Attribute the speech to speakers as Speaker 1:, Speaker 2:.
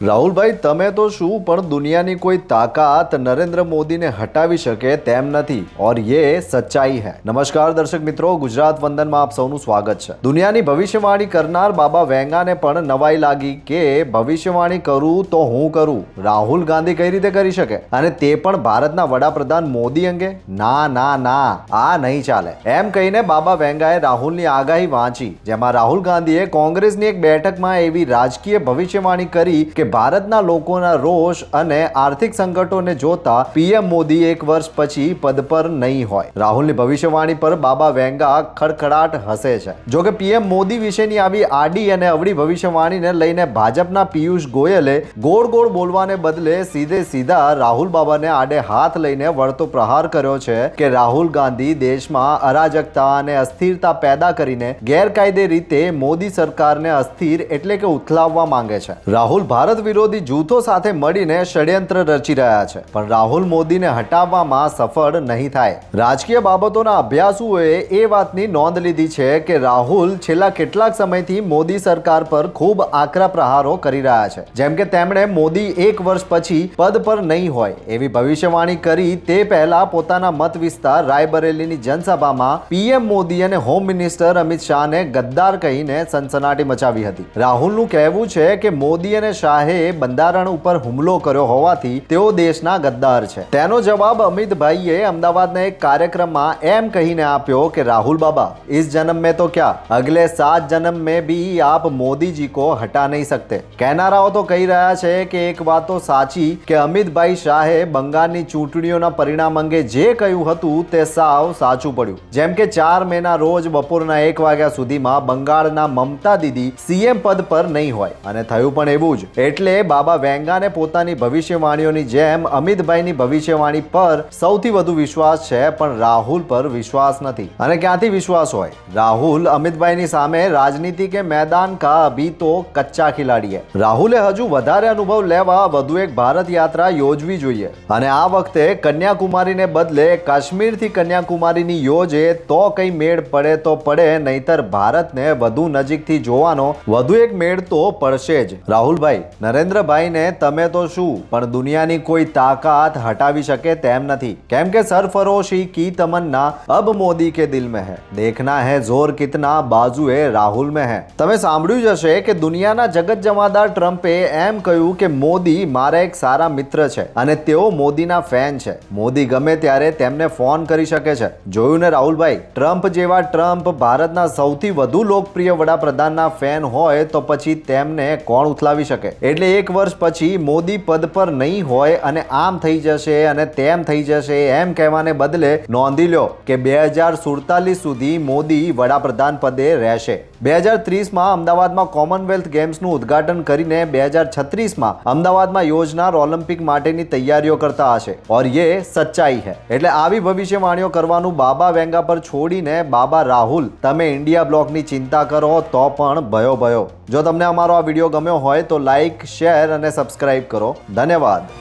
Speaker 1: રાહુલભાઈ, તમે તો શું પણ દુનિયાની કોઈ તાકાત નરેન્દ્ર મોદીને હટાવી શકે તેમ નથી और ये सच्चाई है। નમસ્કાર દર્શક મિત્રો, ગુજરાત વંદનમાં આપ સૌનું સ્વાગત છે। દુનિયાની ભવિષ્યવાણી કરનાર બાબા વેંગાને પણ નવાઈ લાગી કે ભવિષ્યવાણી કરું તો હું કરું, રાહુલ ગાંધી કઈ રીતે કરી શકે અને તે પણ ભારતના વડાપ્રધાન મોદી અંગે? ના ના ના, આ નહીં ચાલે એમ કહીને બાબા વેંગાએ રાહુલની આગાહી વાંચી, જેમાં રાહુલ ગાંધીએ કોંગ્રેસની એક બેઠકમાં એવી રાજકીય ભવિષ્યવાણી કરી કે ભારતના લોકોના રોષ અને આર્થિક સંકટોને જોતા પીએમ મોદી એક વર્ષ પછી પદ પર નહીં હોય। રાહુલની ભવિષ્યવાણી પર બાબા વેંગા ખડખડાટ હસે છે। જો કે પીએમ મોદી વિશેની આવી આડી અને અવળી ભવિષ્યવાણીને લઈને ભાજપના પિયુષ ગોયલે ગોળ ગોળ બોલવાને બદલે સીધે સીધા રાહુલ બાબાને આડે હાથ લઈને વળતો પ્રહાર કર્યો છે કે રાહુલ ગાંધી દેશમાં અરાજકતા અને અસ્થિરતા પેદા કરીને ગેરકાયદે રીતે મોદી સરકારને અસ્થિર એટલે કે ઉથલાવવા માંગે છે। રાહુલ ભારત વિરોધી જૂથો સાથે મળીને ષડયંત્ર રચી રહ્યા છે, પણ રાહુલ મોદીને હટાવવામાં સફળ નહીં થાય। રાજકીય બાબતોના અભ્યાસુઓએ એ વાતની નોંધ લીધી છે કે રાહુલ છેલ્લા કેટલાક સમયથી મોદી સરકાર પર ખૂબ આકરા પ્રહારો કરી રહ્યા છે। જેમ કે તેમણે મોદી એક વર્ષ પછી પદ પર નહીં હોય એવી ભવિષ્યવાણી કરી તે પહેલા પોતાના મત વિસ્તાર રાયબરેલીની જનસભામાં પીએમ મોદી અને હોમ મિનિસ્ટર અમિત શાહને ગદ્દાર કહીને સનસનાટી મચાવી હતી। રાહુલનું કહેવું છે કે મોદી અને શાહે બંધારણ ઉપર હુમલો કર્યો હોવાથી તેઓ દેશના ગદ્દાર છે। તેનો જવાબ અમિતભાઈએ અમદાવાદના એક કાર્યક્રમમાં એમ કહીને આપ્યો કે રાहुल बाबा, इस जन्म में तो क्या, अगले 7 जन्म में भी आप मोदी जी को हटा नहीं सकते। કહેનારાઓ તો કહી રહ્યા છે કે એક વાત તો સાચી કે અમિતભાઈ શાહે બંગાળની ચૂંટણીઓના પરિણામ અંગે જે કહ્યું હતું તે સાવ સાચું પડ્યું। જેમ કે 4 મેના રોજ બપોરના 1 વાગ્યા સુધીમાં બંગાળના મમતા દીદી સીએમ પદ પર નહીં હોય અને થયું પણ એવું જ। એટલે બાબા વેંગાને પોતાની ભવિષ્યવાણીઓની જેમ અમિતભાઈની ભવિષ્યવાણી પર સૌથી વધુ વિશ્વાસ છે, પણ રાહુલ પર વિશ્વાસ નથી। અને ક્યાંથી વિશ્વાસ હોય? રાહુલ અમિતભાઈની સામે રાજનીતિ કે मैदान का अभी तो कच्चा खिलाड़ी है। રાહુલે હજુ વધારે અનુભવ લેવા વધુ એક ભારત યાત્રા યોજવી જોઈએ અને આ વખતે કન્યાકુમારીને બદલે કાશ્મીરથી કન્યાકુમારીની યોજે તો કઈ મેળ પડે તો પડે, નહીતર ભારતને વધુ નજીકથી જોવાનો વધુ એક મેળ તો પડશે જ। રાહુલભાઈ, નરેન્દ્રભાઈને તમે તો શું પણ દુનિયાની કોઈ તાકાત હટાવી શકે તેમ નથી, કેમ કે સરફરોશી की तमन्ना अब मोदी के दिल में है, देखना है जोर कितना बाजुए राहुल में है। તમે સાંભળ્યું જ હશે કે દુનિયાના જગત જમાદાર ટ્રમ્પે એમ કહ્યું કે મોદી મારા એક સારા મિત્ર છે અને તેઓ મોદીના ફેન છે, મોદી ગમે ત્યારે તેમને ફોન કરી શકે છે। જોયું ને રાહુલભાઈ, ટ્રમ્પ જેવા ટ્રમ્પ ભારતના સૌથી વધુ લોકપ્રિય વડાપ્રધાનના ફેન હોય તો પછી તેમને કોણ ઉથલાવી શકે? એટલે એક વર્ષ પછી મોદી પદ પર નહીં હોય અને આમ થઈ જશે અને તેમ થઈ જશે એમ કહેવાને બદલે નોંધી લો કે 2047 સુધી મોદી વડાપ્રધાન પદે રહેશે। 2030માં અમદાવાદમાં કોમનવેલ્થ ગેમ્સનું ઉદ્ઘાટન કરીને 2036માં અમદાવાદમાં યોજનાર ઓલિમ્પિક માટેની તૈયારીઓ કરતા હશે और ये सच्चाई है। એટલે આવી ભવિષ્યવાણીઓ કરવાનું બાબા વેંગા પર છોડીને બાબા રાહુલ, તમે ઇન્ડિયા બ્લોકની ચિંતા કરો તો પણ ભયો ભયો। જો તમને અમારો આ વિડીયો ગમ્યો હોય તો લાઈક, શેર અને સબસ્ક્રાઇબ કરો। ધન્યવાદ।